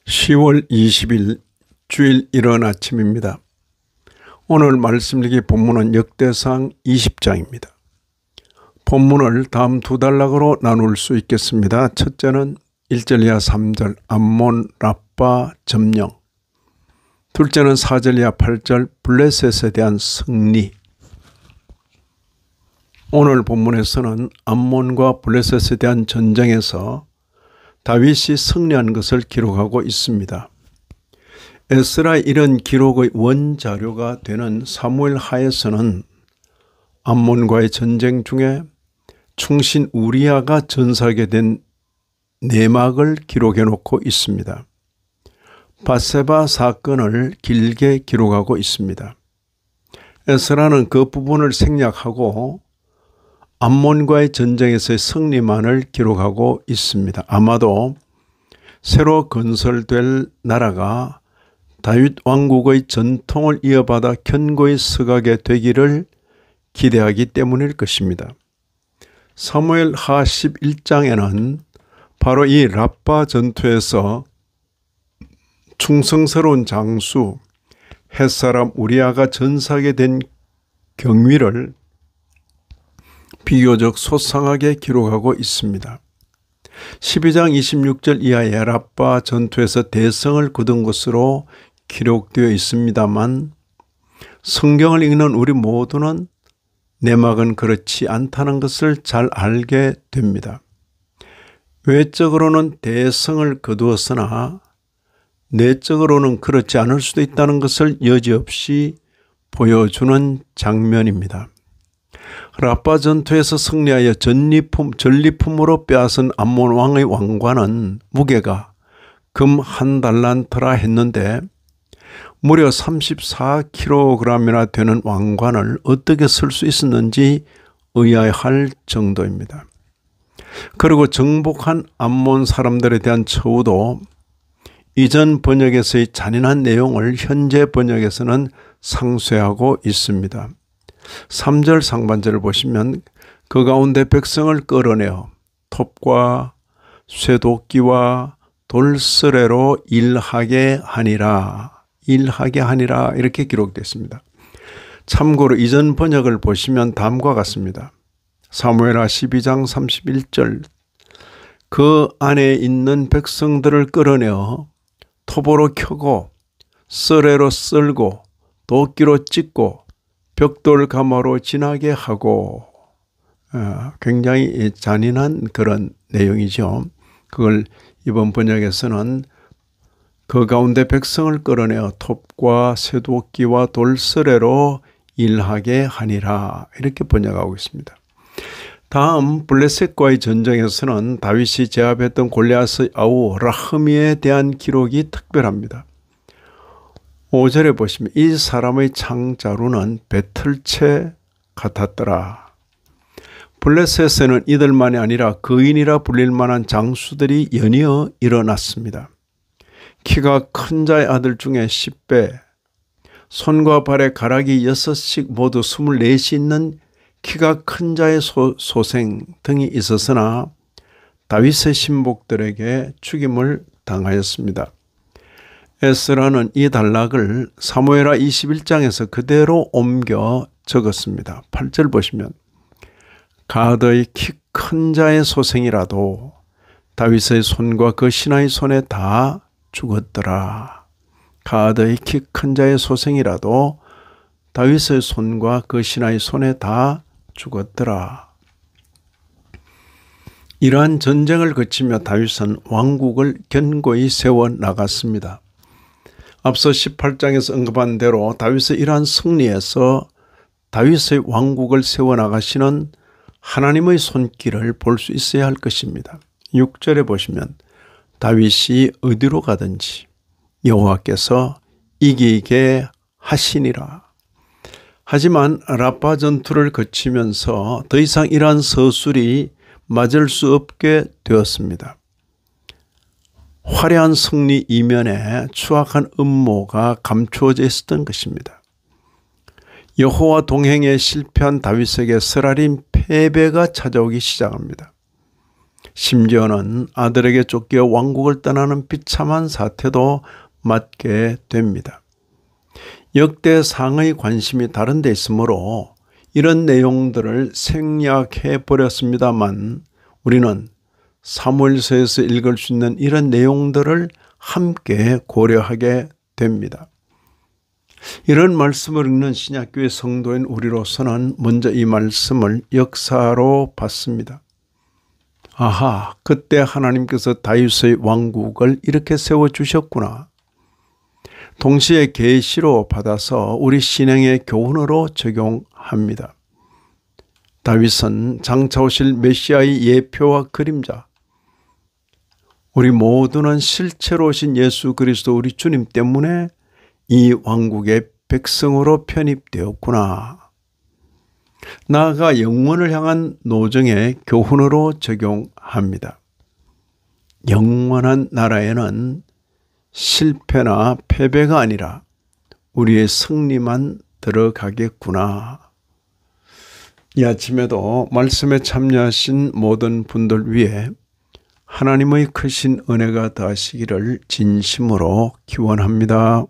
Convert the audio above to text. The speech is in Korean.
10월 20일 주일 이른 아침입니다. 오늘 말씀드리기 본문은 역대상 20장입니다. 본문을 다음 두 단락으로 나눌 수 있겠습니다. 첫째는 1절 이하 3절 암몬 라빠 점령, 둘째는 4절 이하 8절 블레셋에 대한 승리. 오늘 본문에서는 암몬과 블레셋에 대한 전쟁에서 다윗이 승리한 것을 기록하고 있습니다. 에스라 이런 기록의 원자료가 되는 사무엘 하에서는 암몬과의 전쟁 중에 충신 우리아가 전사하게 된 내막을 기록해 놓고 있습니다. 밧세바 사건을 길게 기록하고 있습니다. 에스라는 그 부분을 생략하고 암몬과의 전쟁에서의 승리만을 기록하고 있습니다. 아마도 새로 건설될 나라가 다윗 왕국의 전통을 이어받아 견고히 서가게 되기를 기대하기 때문일 것입니다. 사무엘 하 11장에는 바로 이 라빠 전투에서 충성스러운 장수 헷사람 우리아가 전사하게 된 경위를 비교적 소상하게 기록하고 있습니다. 12장 26절 이하의 라빠 전투에서 대성을 거둔 것으로 기록되어 있습니다만 성경을 읽는 우리 모두는 내막은 그렇지 않다는 것을 잘 알게 됩니다. 외적으로는 대성을 거두었으나 내적으로는 그렇지 않을 수도 있다는 것을 여지없이 보여주는 장면입니다. 라빠 전투에서 승리하여 전리품으로 빼앗은 암몬 왕의 왕관은 무게가 금 1달란트라 했는데 무려 34kg이나 되는 왕관을 어떻게 쓸 수 있었는지 의아해할 정도입니다. 그리고 정복한 암몬 사람들에 대한 처우도 이전 번역에서의 잔인한 내용을 현재 번역에서는 상쇄하고 있습니다. 3절 상반절을 보시면 그 가운데 백성을 끌어내어 톱과 쇠도끼와 돌스레로 일하게 하니라 이렇게 기록됐습니다. 참고로 이전 번역을 보시면 다음과 같습니다. 사무엘하 12장 31절 그 안에 있는 백성들을 끌어내어 톱으로 켜고 썰애로 썰고 도끼로 찢고 벽돌 가마로 지나게 하고, 굉장히 잔인한 그런 내용이죠. 그걸 이번 번역에서는 그 가운데 백성을 끌어내어 톱과 쇠도끼와 돌스레로 일하게 하니라 이렇게 번역하고 있습니다. 다음 블레셋과의 전쟁에서는 다윗이 제압했던 골리앗의 아우 라흐미에 대한 기록이 특별합니다. 5절에 보시면 이 사람의 창자루는 배틀채 같았더라. 블레셋에는 이들만이 아니라 거인이라 불릴 만한 장수들이 연이어 일어났습니다. 키가 큰 자의 아들 중에 10배, 손과 발에 가락이 6씩 모두 24이 있는 키가 큰 자의 소생 등이 있었으나 다윗의 신복들에게 죽임을 당하였습니다. 에스라는 이 단락을 사무엘하 21장에서 그대로 옮겨 적었습니다. 8절 보시면 가드의 키 큰 자의 소생이라도 다윗의 손과 그 신하의 손에 다 죽었더라. 가드의 키 큰 자의 소생이라도 다윗의 손과 그 신하의 손에 다 죽었더라. 이러한 전쟁을 거치며 다윗은 왕국을 견고히 세워나갔습니다. 앞서 18장에서 언급한 대로 다윗의 이러한 승리에서 다윗의 왕국을 세워나가시는 하나님의 손길을 볼 수 있어야 할 것입니다. 6절에 보시면 다윗이 어디로 가든지 여호와께서 이기게 하시니라. 하지만 라빠 전투를 거치면서 더 이상 이러한 서술이 맞을 수 없게 되었습니다. 화려한 승리 이면에 추악한 음모가 감추어져 있었던 것입니다. 여호와 동행에 실패한 다윗에게 쓰라린 패배가 찾아오기 시작합니다. 심지어는 아들에게 쫓겨 왕국을 떠나는 비참한 사태도 맞게 됩니다. 역대 상의 관심이 다른 데 있으므로 이런 내용들을 생략해 버렸습니다만 우리는 사무엘서에서 읽을 수 있는 이런 내용들을 함께 고려하게 됩니다. 이런 말씀을 읽는 신약교회 성도인 우리로서는 먼저 이 말씀을 역사로 봤습니다. 아하, 그때 하나님께서 다윗의 왕국을 이렇게 세워주셨구나. 동시에 계시로 받아서 우리 신앙의 교훈으로 적용합니다. 다윗은 장차 오실 메시아의 예표와 그림자, 우리 모두는 실체로 오신 예수 그리스도 우리 주님 때문에 이 왕국의 백성으로 편입되었구나. 나아가 영원을 향한 노정의 교훈으로 적용합니다. 영원한 나라에는 실패나 패배가 아니라 우리의 승리만 들어가겠구나. 이 아침에도 말씀에 참여하신 모든 분들 위해 하나님의 크신 은혜가 더하시기를 진심으로 기원합니다.